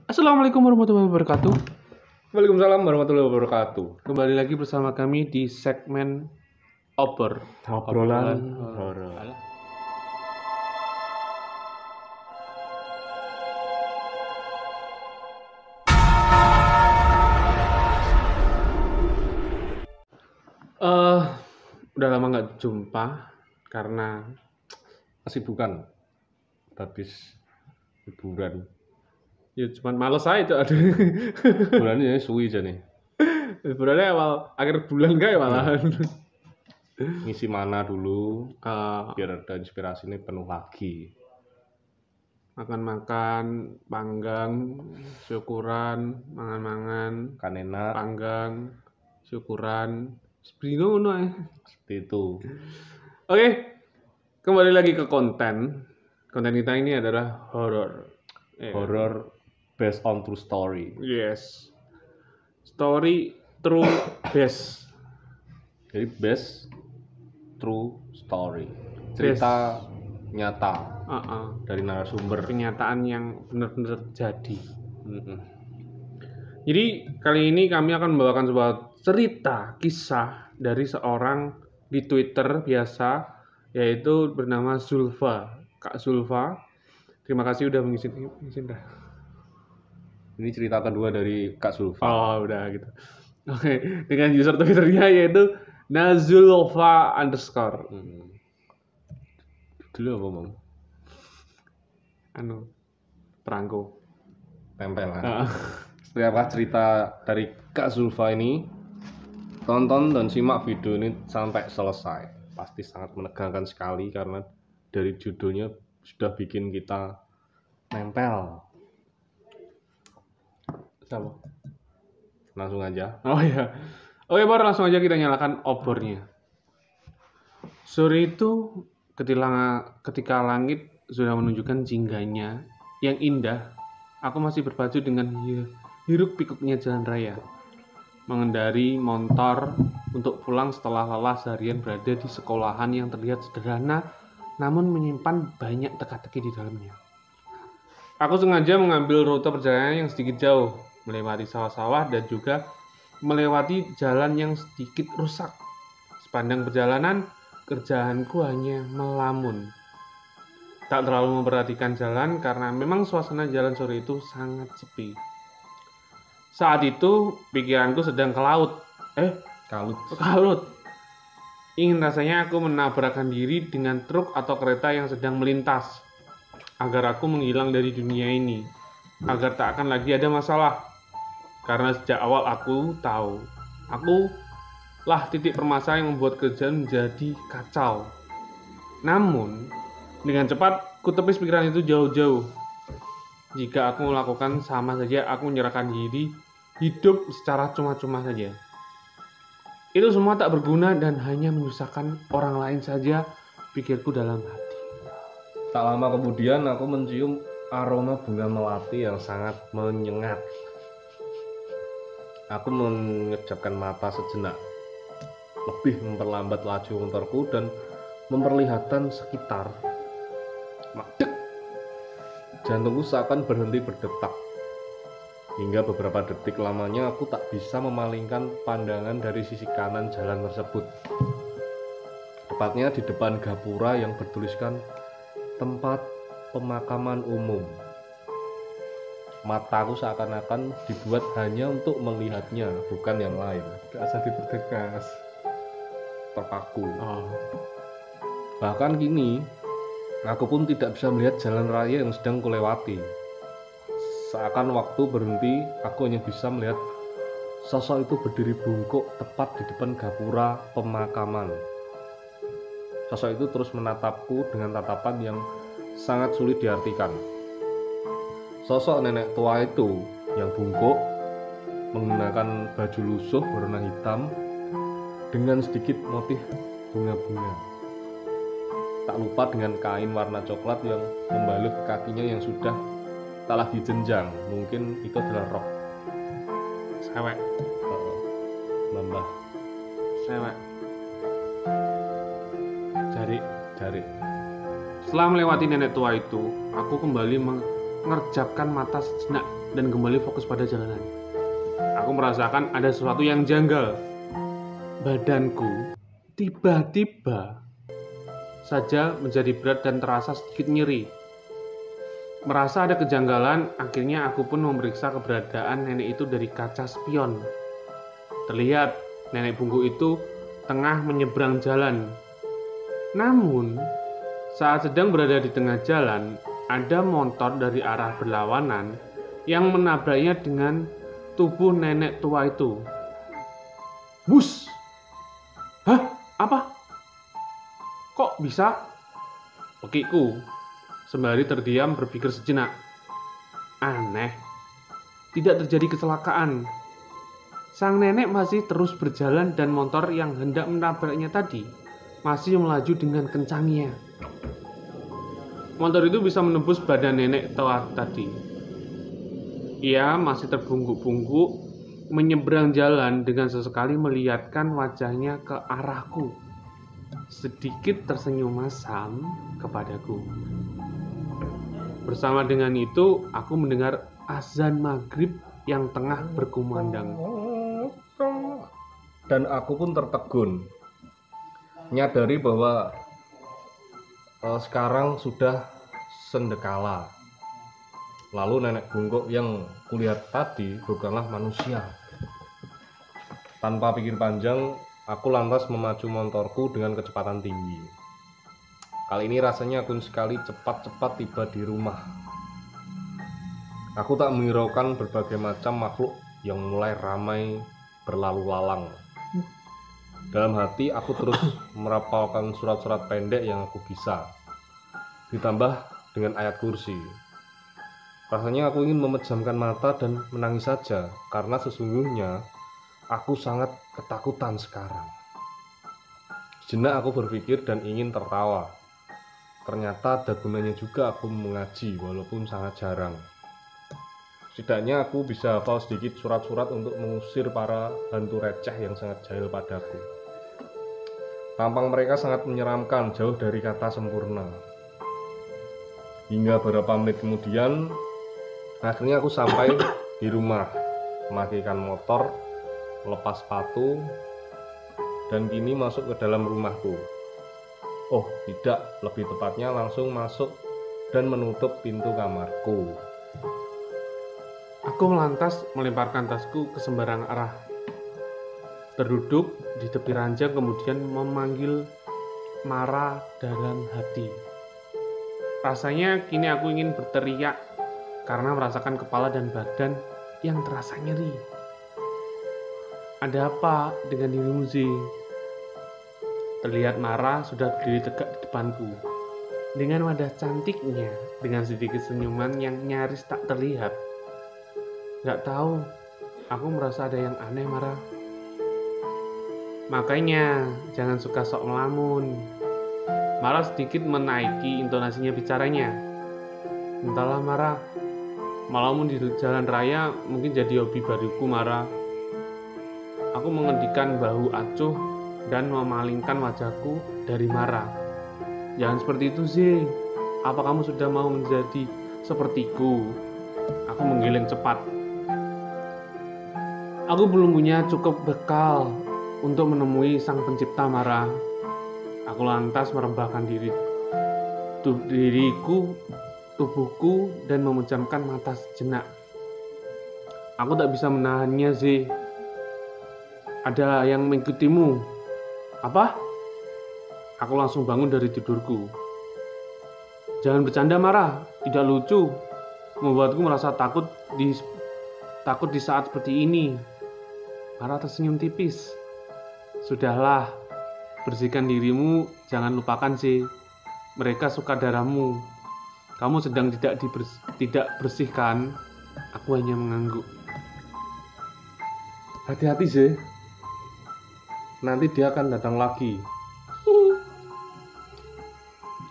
Assalamualaikum warahmatullahi wabarakatuh. Waalaikumsalam warahmatullahi wabarakatuh. Kembali lagi bersama kami di segmen Obrolan horor. Alah. Udah lama nggak jumpa karena Kesibukan habis liburan. ya cuman males aja tuh. Aduh. Bulannya suwi aja nih. Liburannya akhir bulan kayak malahan. Ngisi mana dulu Eh, biar ada inspirasi ini penuh lagi. makan-makan, panggang, syukuran, mangan-mangan, Kan enak panggang, syukuran. Seperti ngono ae. seperti itu. Oke, kembali lagi ke konten. Konten kita ini adalah horor. Horor based on true story. Yes. Story true based. Jadi based true story. Cerita nyata dari narasumber. Kenyataan yang benar-benar terjadi. Mm-mm. Jadi kali ini kami akan membawakan sebuah cerita kisah dari seorang di Twitter biasa, yaitu bernama Zulfa. Kak Zulfa, terima kasih udah mengisi dah. Ini cerita kedua dari Kak Sulfa. Oh, udah gitu. Oke, dengan user Twitternya yaitu Nazulfa _ Dulu apa Bang? perangko. Tempelan. Ah. Seperti apa cerita dari Kak Zulfa ini? Tonton dan simak video ini sampai selesai. Pasti sangat menegangkan sekali karena dari judulnya sudah bikin kita nempel. Sama. Langsung aja. Oh iya. Oke, baru langsung aja kita nyalakan obornya. Sore itu ketika langit sudah menunjukkan jingganya yang indah, aku masih berpacu dengan hiruk pikuknya jalan raya. Mengendari motor untuk pulang setelah lelah seharian berada di sekolahan yang terlihat sederhana namun menyimpan banyak teka-teki di dalamnya. Aku sengaja mengambil rute perjalanan yang sedikit jauh, melewati sawah-sawah dan juga melewati jalan yang sedikit rusak. Sepanjang perjalanan, kerjaanku hanya melamun. Tak terlalu memperhatikan jalan karena memang suasana jalan sore itu sangat sepi. Saat itu, pikiranku sedang ke laut. Kalut. Ingin rasanya aku menabrakkan diri dengan truk atau kereta yang sedang melintas. Agar aku menghilang dari dunia ini. Agar tak akan lagi ada masalah. Karena sejak awal aku tahu, aku lah titik permasalahan yang membuat kerjaan menjadi kacau. Namun, dengan cepat ku tepis pikiran itu jauh-jauh. Jika aku melakukan sama saja, aku menyerahkan diri hidup secara cuma-cuma saja. Itu semua tak berguna dan hanya menyusahkan orang lain saja, pikirku dalam hati. Tak lama kemudian aku mencium aroma bunga melati yang sangat menyengat. Aku mengejapkan mata sejenak, lebih memperlambat laju motorku dan memperlihatkan sekitar. Madek. Jantungku seakan berhenti berdetak. Hingga beberapa detik lamanya aku tak bisa memalingkan pandangan dari sisi kanan jalan tersebut. Tepatnya di depan gapura yang bertuliskan tempat pemakaman umum. Mataku seakan-akan dibuat hanya untuk melihatnya, bukan yang lain. Asa dipertegas. Terpaku. Oh. Bahkan kini, aku pun tidak bisa melihat jalan raya yang sedang kulewati. Seakan waktu berhenti, aku hanya bisa melihat sosok itu berdiri bungkuk tepat di depan gapura pemakaman. Sosok itu terus menatapku dengan tatapan yang sangat sulit diartikan. Sosok nenek tua itu yang bungkuk, menggunakan baju lusuh berwarna hitam dengan sedikit motif bunga-bunga. Tak lupa dengan kain warna coklat yang membalut kakinya yang sudah tak lagi jenjang. Mungkin itu adalah rok. Sewek. Nambah Sewek. Jari. jari. Setelah melewati nenek tua itu, aku kembali mengerjapkan mata sejenak dan kembali fokus pada jalanan. Aku merasakan ada sesuatu yang janggal. Badanku tiba-tiba saja menjadi berat dan terasa sedikit nyeri. Merasa ada kejanggalan, akhirnya aku pun memeriksa keberadaan nenek itu dari kaca spion. Terlihat nenek bungkuk itu tengah menyeberang jalan. Namun, saat sedang berada di tengah jalan, ada motor dari arah berlawanan yang menabraknya dengan tubuh nenek tua itu. Bus! Hah? Apa? Kok bisa? Pekiku sembari terdiam berpikir sejenak. Aneh, tidak terjadi kecelakaan. Sang nenek masih terus berjalan dan motor yang hendak menabraknya tadi masih melaju dengan kencangnya. Motor itu bisa menembus badan nenek tua tadi. Ia masih terbungkuk-bungkuk menyeberang jalan dengan sesekali melihatkan wajahnya ke arahku. Sedikit tersenyum masam kepadaku. Bersama dengan itu, aku mendengar azan maghrib yang tengah berkumandang. Dan aku pun tertegun, menyadari bahwa sekarang sudah sendekala. Lalu nenek bungkuk yang kulihat tadi bukanlah manusia. Tanpa pikir panjang, aku lantas memacu motorku dengan kecepatan tinggi. Kali ini rasanya aku sekali cepat-cepat tiba di rumah. Aku tak menghiraukan berbagai macam makhluk yang mulai ramai berlalu lalang. Dalam hati aku terus merapalkan surat-surat pendek yang aku bisa, ditambah dengan ayat kursi. Rasanya aku ingin memejamkan mata dan menangis saja, karena sesungguhnya aku sangat ketakutan sekarang. Sejenak aku berpikir dan ingin tertawa. Ternyata ada gunanya juga aku mengaji, walaupun sangat jarang. Setidaknya aku bisa hafal sedikit surat-surat untuk mengusir para hantu receh yang sangat jahil padaku. Tampang mereka sangat menyeramkan, jauh dari kata sempurna. Hingga beberapa menit kemudian, akhirnya aku sampai di rumah, mematikan motor, melepas sepatu, dan kini masuk ke dalam rumahku. Oh tidak, lebih tepatnya langsung masuk dan menutup pintu kamarku. Aku melantas melemparkan tasku ke sembarang arah. Terduduk di tepi ranjang kemudian memanggil Mara dalam hati. Rasanya kini aku ingin berteriak karena merasakan kepala dan badan yang terasa nyeri. Ada apa dengan dirimu, Zi? Terlihat Mara sudah berdiri tegak di depanku. Dengan wajah cantiknya, dengan sedikit senyuman yang nyaris tak terlihat. Gak tahu, aku merasa ada yang aneh, Mara. Makanya, jangan suka sok melamun. Mara sedikit menaiki intonasinya bicaranya. Entahlah, Mara. Melamun di jalan raya mungkin jadi hobi baruku, Mara. Aku mengendikan bahu acuh dan memalingkan wajahku dari Mara. Jangan seperti itu sih. Apa kamu sudah mau menjadi sepertiku? Aku menggeleng cepat. Aku belum punya cukup bekal untuk menemui sang pencipta, Mara. Aku lantas merembahkan tubuhku dan memejamkan mata sejenak. Aku tak bisa menahannya sih. Ada yang mengikutimu. Apa? Aku langsung bangun dari tidurku. Jangan bercanda, Mara. Tidak lucu. Membuatku merasa takut di saat seperti ini. Mara tersenyum tipis. Sudahlah, bersihkan dirimu. Jangan lupakan sih. Mereka suka darahmu. Kamu sedang tidak bersihkan. Aku hanya mengangguk. Hati-hati sih. Nanti dia akan datang lagi.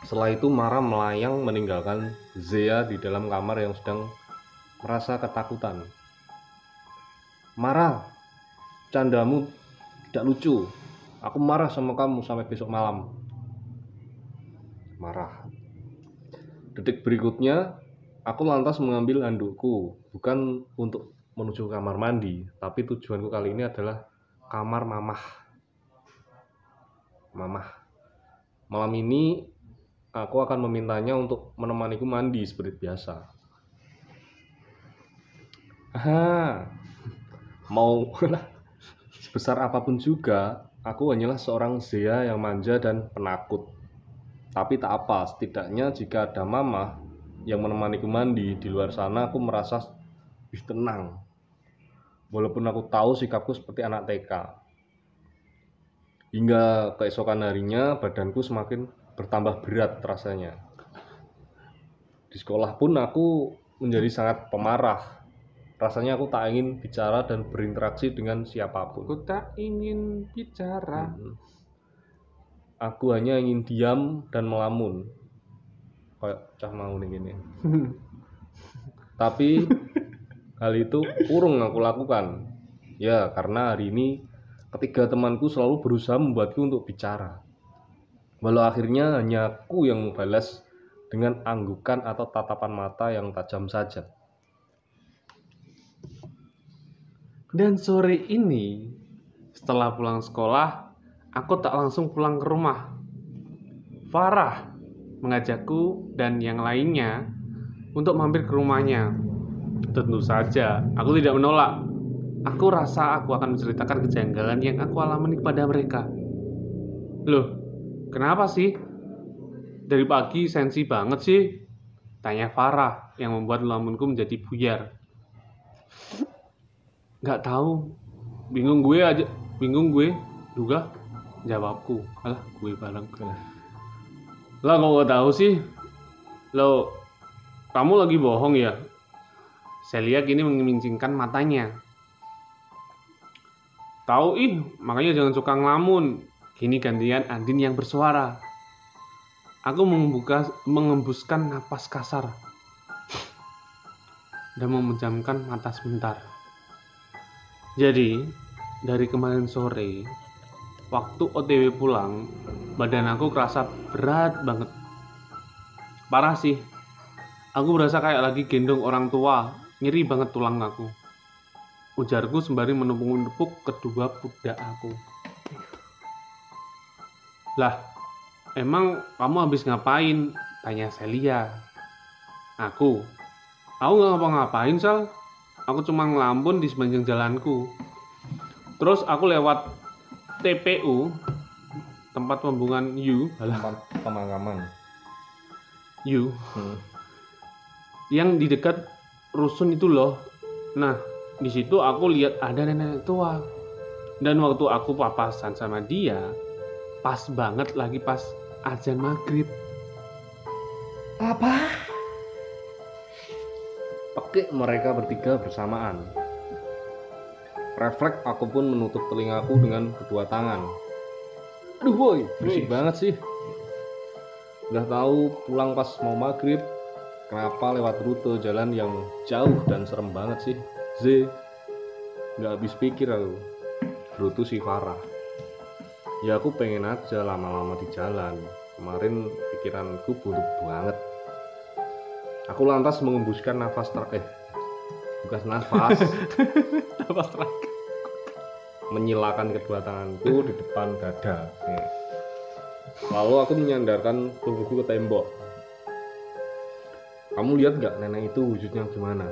Setelah itu Mara melayang meninggalkan Zea di dalam kamar yang sedang merasa ketakutan. Mara, candamu tidak lucu. Aku marah sama kamu sampai besok malam. Marah. Detik berikutnya, Aku lantas mengambil handukku, bukan untuk menuju kamar mandi, tapi tujuanku kali ini adalah kamar mamah. Mamah. Malam ini aku akan memintanya untuk menemaniku mandi seperti biasa. Mau sebesar apapun juga, aku hanyalah seorang Zea yang manja dan penakut. Tapi tak apa, setidaknya jika ada mama yang menemaniku mandi di luar sana, aku merasa lebih tenang. Walaupun aku tahu sikapku seperti anak TK. Hingga keesokan harinya, badanku semakin bertambah berat rasanya. Di sekolah pun aku menjadi sangat pemarah. Rasanya aku tak ingin bicara dan berinteraksi dengan siapapun. Aku tak ingin bicara. Aku hanya ingin diam dan melamun. Kayak cah mau nih gini. Tapi hal itu urung aku lakukan. Ya, karena hari ini ketiga temanku selalu berusaha membuatku untuk bicara. Walau akhirnya hanya aku yang membalas dengan anggukan atau tatapan mata yang tajam saja. Dan sore ini, setelah pulang sekolah, aku tak langsung pulang ke rumah. Farah mengajakku dan yang lainnya untuk mampir ke rumahnya. Tentu saja, aku tidak menolak. Aku rasa aku akan menceritakan kejanggalan yang aku alami kepada mereka. Loh, kenapa sih? Dari pagi sensi banget sih? Tanya Farah yang membuat lamunku menjadi buyar. Gak tahu, bingung gue juga jawabku. Alah, gue bareng. Lah kok gak tahu sih? Lo, kamu lagi bohong ya? Celia kini memincingkan matanya. Tahu makanya jangan suka ngelamun. Kini gantian Andin yang bersuara. Aku mengembuskan napas kasar dan memejamkan mata sebentar. Jadi, dari kemarin sore, waktu OTW pulang, badan aku kerasa berat banget. Parah sih. Aku berasa kayak lagi gendong orang tua, nyeri banget tulang aku. Ujarku sembari menepuk-nepuk kedua pundak aku. Lah, emang kamu habis ngapain? Tanya Celia. Aku gak ngapa-ngapain, Sal. Aku cuma ngelamun di sepanjang jalanku. Terus aku lewat TPU, tempat pembuangan Tempat pemakaman. Yang di dekat rusun itu loh. Nah, di situ aku lihat ada nenek tua. Dan waktu aku papasan sama dia, pas banget lagi pas azan maghrib. Apa? Pekik mereka bertiga bersamaan. Refleks aku pun menutup telingaku dengan kedua tangan. Aduh boy, berisik banget sih. Udah tahu pulang pas mau maghrib, kenapa lewat rute jalan yang jauh dan serem banget sih? Nggak habis pikir aku. Rute si Farah. Ya aku pengen aja lama-lama di jalan. Kemarin pikiranku buruk banget. Aku lantas mengembuskan nafas bukan nafas. Nafas terakhir. Menyilakan kedua tanganku di depan dada. Lalu aku menyandarkan tubuhku ke tembok. Kamu lihat gak nenek itu wujudnya gimana?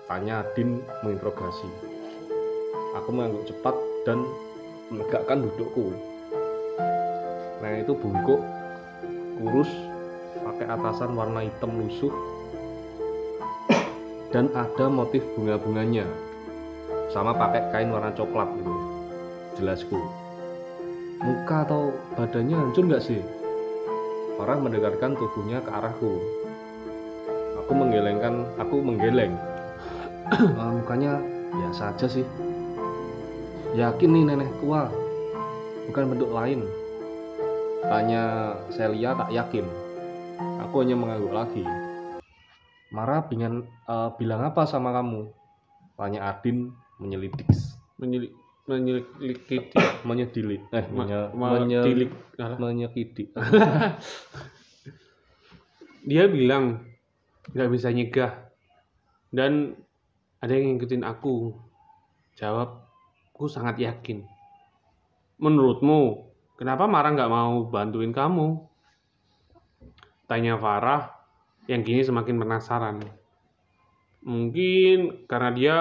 Tanya Adin menginterogasi. Aku mengangguk cepat dan menegakkan dudukku. Nenek itu bungkuk, kurus, pakai atasan warna hitam lusuh, dan ada motif bunga-bunganya, sama pakai kain warna coklat gitu. Jelasku. Muka atau badannya hancur nggak sih? Farah mendekatkan tubuhnya ke arahku. Aku menggeleng. Mukanya biasa aja sih. Yakin nih nenek tua, bukan bentuk lain? Tanya Celia tak yakin. Aku hanya mengangguk lagi. Mara bilang apa sama kamu? Tanya Adin menyelidik. Dia bilang nggak bisa nyegah. Dan ada yang ngikutin aku. Jawabku sangat yakin. Menurutmu, kenapa Mara nggak mau bantuin kamu? Tanya Farah yang kini semakin penasaran. Mungkin karena dia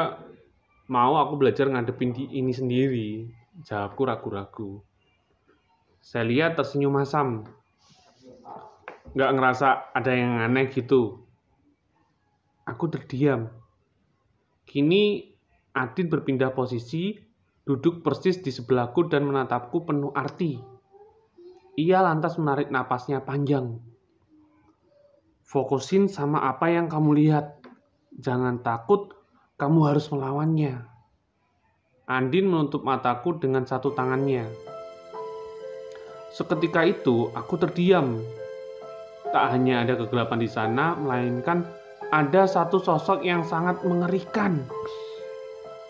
mau aku belajar ngadepin ini sendiri. Jawabku ragu-ragu. Celia tersenyum masam. Nggak ngerasa ada yang aneh gitu. Aku terdiam. Kini Adin berpindah posisi, duduk persis di sebelahku dan menatapku penuh arti. Ia lantas menarik napasnya panjang. Fokusin sama apa yang kamu lihat. Jangan takut, kamu harus melawannya. Andin menutup mataku dengan satu tangannya. Seketika itu, aku terdiam. Tak hanya ada kegelapan di sana, melainkan ada satu sosok yang sangat mengerikan.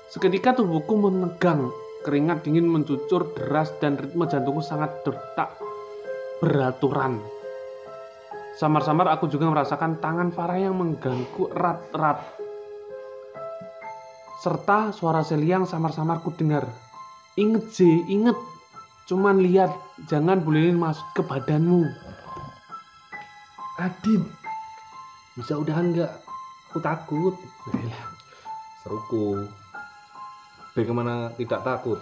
Seketika tubuhku menegang, keringat dingin mencucur deras dan ritme jantungku sangat berdetak beraturan. Samar-samar aku juga merasakan tangan Farah yang mengganggu erat-erat. Serta suara Celia yang samar-samar ku dengar. Ingat J, inget. Cuman lihat, jangan bolehin masuk ke badanmu. Adin, bisa udahan nggak? Aku takut. Seruku. Bagaimana tidak takut?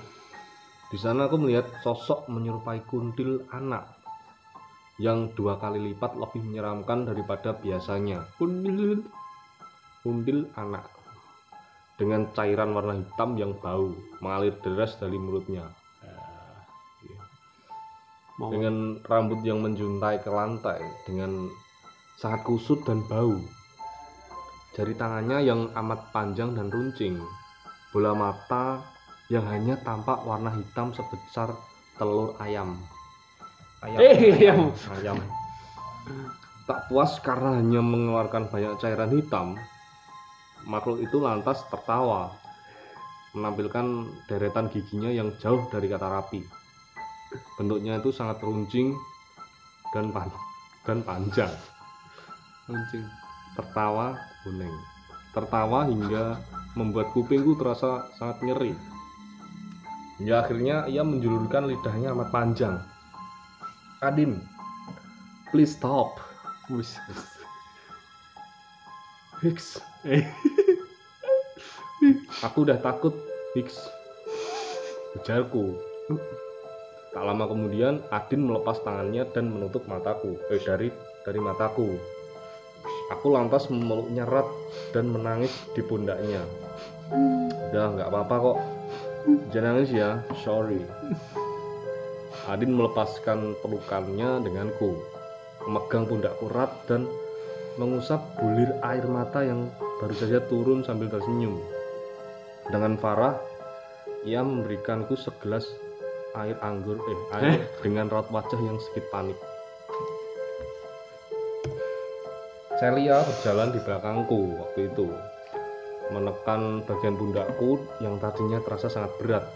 Di sana aku melihat sosok menyerupai kuntil anak yang 2 kali lipat lebih menyeramkan daripada biasanya. Kuntil anak dengan cairan warna hitam yang bau mengalir deras dari mulutnya, dengan rambut yang menjuntai ke lantai dengan sangat kusut dan bau. Jari tangannya yang amat panjang dan runcing, bola mata yang hanya tampak warna hitam sebesar telur ayam. Ayam. Tak puas karena hanya mengeluarkan banyak cairan hitam, makhluk itu lantas tertawa, menampilkan deretan giginya yang jauh dari kata rapi. Bentuknya itu sangat runcing dan panjang. Runcing. Tertawa kuning. Tertawa hingga membuat kupingku terasa sangat nyeri. Hingga akhirnya ia menjulurkan lidahnya amat panjang. Adin, please stop. Hicks. Aku udah takut, Hicks. Ujarku. Tak lama kemudian Adin melepas tangannya dan menutup mataku. Dari mataku. Aku lantas memeluknya erat dan menangis di pundaknya. Udah, nggak apa-apa kok. Jangan nangis ya, sorry. Adin melepaskan pelukannya denganku, memegang pundakku erat dan mengusap bulir air mata yang baru saja turun sambil tersenyum. Dengan Farah, ia memberikanku segelas air anggur dengan raut wajah yang sedikit panik. Celia berjalan di belakangku waktu itu, menekan bagian pundakku yang tadinya terasa sangat berat.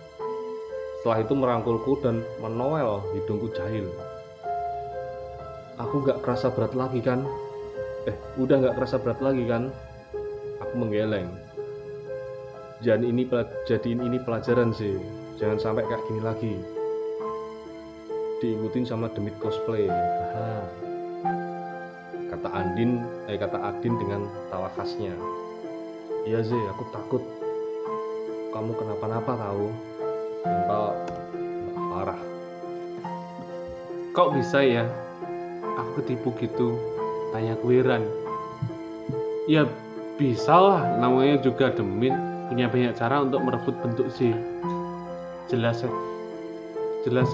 Setelah itu merangkulku dan menowel hidungku jahil. Aku gak kerasa berat lagi kan? Udah gak kerasa berat lagi kan? Aku menggeleng. Jadiin ini pelajaran sih. Jangan sampai kayak gini lagi. Diikutin sama demit cosplay. Kata Adin dengan tawa khasnya. Iya Zee, aku takut kamu kenapa-napa tahu. Mbak Farah. Kok bisa ya aku ketipu gitu? Tanya Kuiran. Ya bisa lah, namanya juga demit, punya banyak cara untuk merebut bentuk Z. Jelas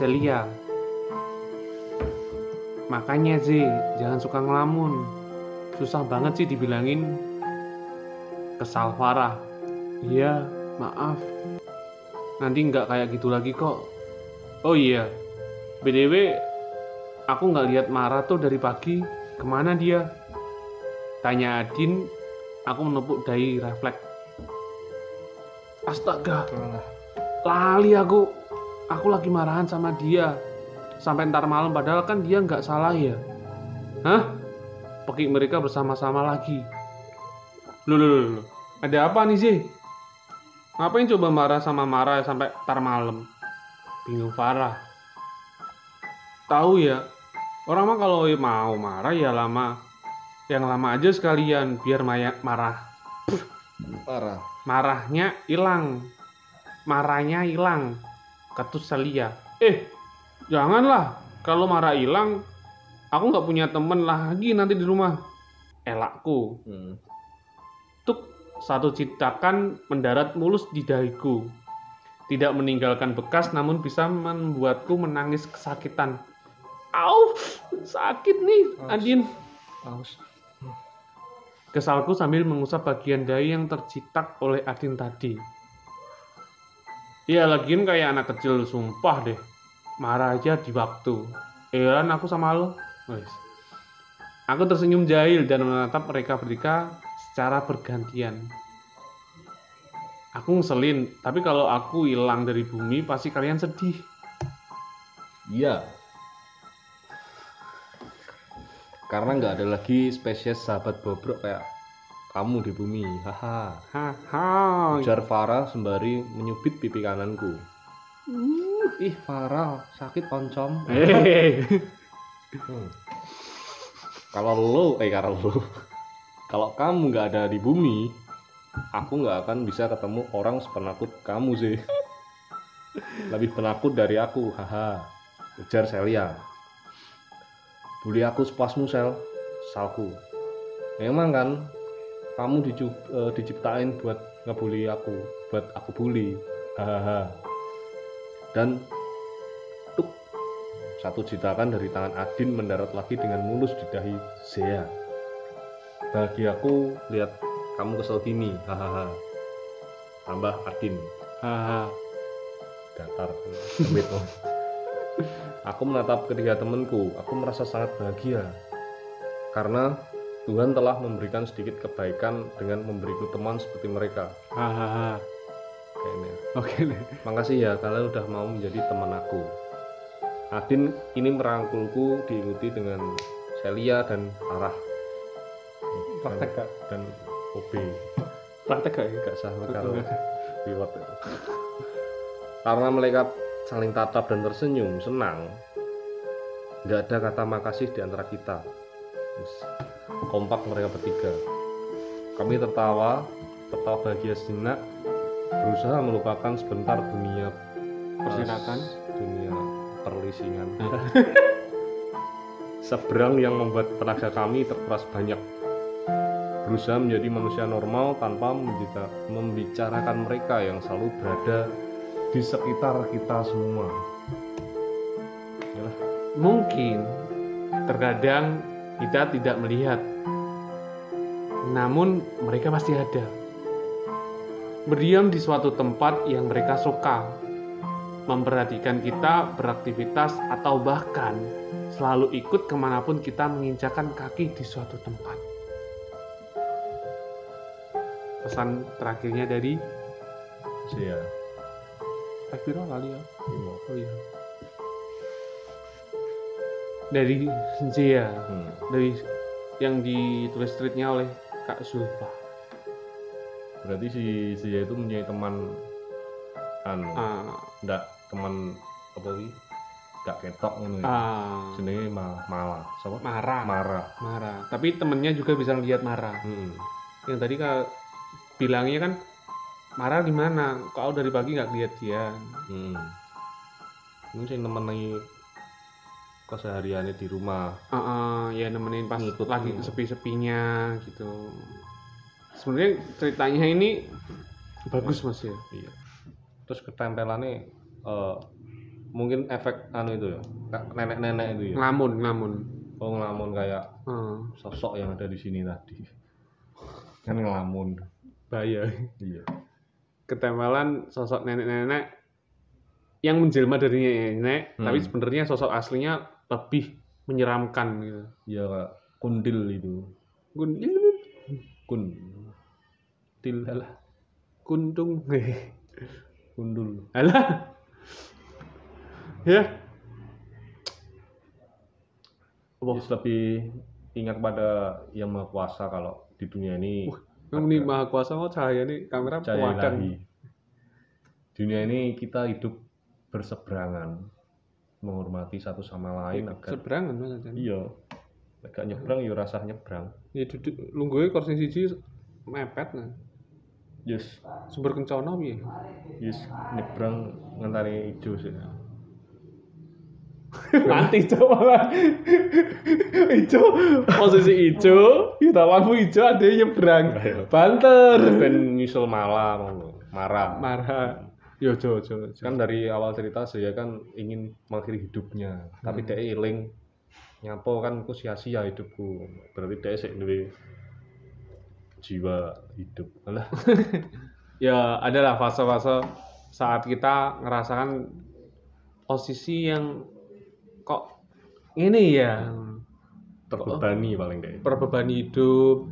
Celia. Makanya Z, jangan suka ngelamun. Susah banget sih dibilangin. Kesal Farah. Iya, maaf. Nanti nggak kayak gitu lagi kok. Oh iya, BTW aku nggak lihat Mara tuh dari pagi. Kemana dia? Tanya Adin. Aku menepuk dahi refleks. Astaga, lali aku. Aku lagi marahan sama dia. Sampai ntar malam, padahal kan dia nggak salah ya. Hah? Pergi mereka bersama-sama lagi. Loh. Ada apa nih sih? Ngapain coba marah sama marah sampai tar malam? Bingung Farah. Tahu ya, orang mah kalau mau marah ya lama. Yang lama aja sekalian biar marah. Parah. Marahnya hilang. Marahnya hilang. Ketus Celia. Janganlah. Kalau marah hilang, aku nggak punya temen lagi nanti di rumah. Elakku. Tuk, satu citakan mendarat mulus di dahiku. Tidak meninggalkan bekas namun bisa membuatku menangis kesakitan. Au, sakit nih, Adin. Aus. Kesalku sambil mengusap bagian dahi yang tercitak oleh Adin tadi. Ya lagian kayak anak kecil, sumpah deh. Marah aja di waktu. Kan aku sama lo. Wes. Aku tersenyum jahil dan menatap mereka bertiga secara bergantian. Aku ngeselin, tapi kalau aku hilang dari bumi pasti kalian sedih. Iya. Karena nggak ada lagi spesies sahabat bobrok kayak kamu di bumi. Haha. Haha. Ujar Farah sembari menyubit pipi kananku. Ih Farah, sakit oncom. Kalau kamu nggak ada di bumi, aku nggak akan bisa ketemu orang sepenakut kamu sih. Lebih penakut dari aku, haha. Ujar Celia. Bully aku sepuasmu salku. Memang kan, kamu diciptain buat ngebully aku, buat aku bully, hahaha. Dan tuk, satu citakan dari tangan Adin mendarat lagi dengan mulus di dahi Zea. Bahagiaku lihat kamu kesel gini, hahaha. Tambah Adin, hahaha. Datar, sempit. Aku menatap ketiga temanku. Aku merasa sangat bahagia karena Tuhan telah memberikan sedikit kebaikan dengan memberiku teman seperti mereka. Hahaha. Kayaknya. Oke deh. Makasih ya kalian udah mau menjadi teman aku. Adin ini merangkulku diikuti dengan Celia dan Farah. Praktek gak? Dan OB. Praktek gak ya? Gak salah kalau reward itu. Karena mereka saling tatap dan tersenyum senang. Gak ada kata makasih di antara kita. Kompak mereka bertiga. Kami tertawa bahagia sejenak, berusaha melupakan sebentar dunia Persilatan, dunia perlisingan. Seberang yang membuat tenaga kami terkuras banyak. Berusaha menjadi manusia normal tanpa membicarakan mereka yang selalu berada di sekitar kita semua. Yalah. mungkin terkadang kita tidak melihat, namun mereka pasti ada. Berdiam di suatu tempat yang mereka suka, memperhatikan kita beraktivitas atau bahkan selalu ikut kemanapun kita menginjakan kaki di suatu tempat. Pesan terakhirnya dari Zea. Viral kali ya. Imo. Oh iya. Dari Zea, dari yang ditulis tweetnya oleh Kak Zulfa. Berarti si Zea itu punya teman enggak teman apa sih? Gak ketok ngono ya. Jenenge malah. Siapa? Marah. Tapi temennya juga bisa lihat marah. Yang tadi Kak bilangnya kan marah di mana? Kau dari pagi nggak lihat dia. Ini sih nemenin kesehariannya di rumah. Ya nemenin pas Ngikut lagi sepi-sepinya gitu. Sebenarnya ceritanya ini bagus mas ya. Iya. Terus ketempelannya mungkin efek itu ya, nenek-nenek itu ya. Ngelamun. Oh ngelamun kayak sosok yang ada di sini tadi. Kan ngelamun. Bahaya. Iya. Ketempelan sosok nenek-nenek yang menjelma dari nenek, tapi sebenarnya sosok aslinya lebih menyeramkan gitu. Iya kak, kundil itu. Kundil alah. Kuntung. Kundul. Alah. Ya. Lebih ingat pada Yang Maha Kuasa kalau di dunia ini Ini maha kuasa kok cahaya nih kamera Cahaya pemadam. ilahi. Dunia ini kita hidup berseberangan, menghormati satu sama lain agar Seberangan maksudnya. iya agak nyebrang ya rasah nyebrang. Ya duduk lungguhe kursi siji mepet nah. Yes, Sumber kencana piye? yes nyebrang ngenteni ijo sih. Mati coba ijo posisi ijo kita lampu ijo ada nyebrang banter Ben nyusul malah ngono, marah. marah yo jo. Kan dari awal cerita saya kan ingin mengakhiri hidupnya, tapi dia iling nyapo kan ku sia-sia hidupku. Berarti dia sik duwe jiwa hidup. Alah, ya adalah fase-fase saat kita ngerasakan posisi yang kok ini ya terbebani paling deh. perbeban hidup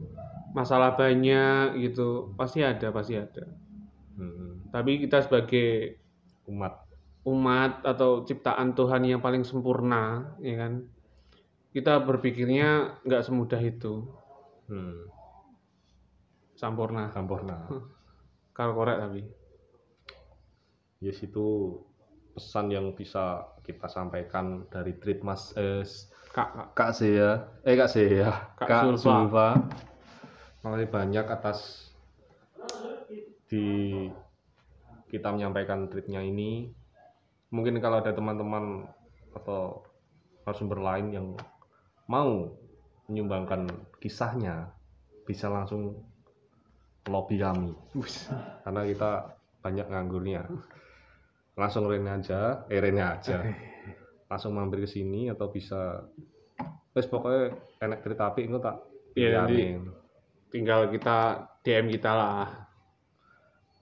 masalah banyak gitu pasti ada tapi kita sebagai umat atau ciptaan Tuhan yang paling sempurna ya kan kita berpikirnya nggak semudah itu sampurna kalau korek tapi yes itu pesan yang bisa kita sampaikan dari treat Mas Kak Zea Kak Zulfa. Makasih banyak atas kita menyampaikan treatnya ini. Mungkin kalau ada teman-teman atau narasumber lain yang mau menyumbangkan kisahnya bisa langsung lobby kami karena kita banyak nganggurnya. Langsung Rene aja langsung mampir ke sini atau bisa wes pokoknya enak cerita api itu tak tinggal kita DM kita lah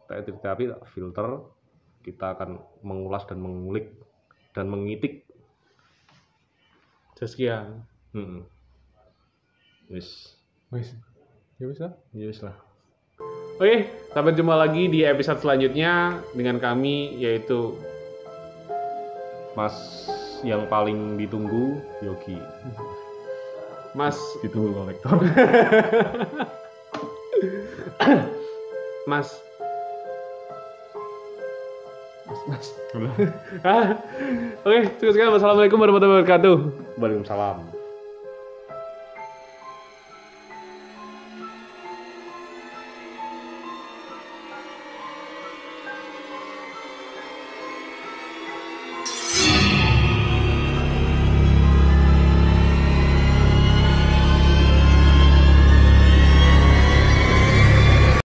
cerita api tak filter kita akan mengulas dan mengulik dan mengitik sekian wis ya bisa wis lah. Oke, sampai jumpa lagi di episode selanjutnya dengan kami yaitu Mas yang paling ditunggu Yogi. Mas ditunggu kolektor. Mas. Oke, cukup sekian. Wassalamualaikum warahmatullahi wabarakatuh. Waalaikumsalam.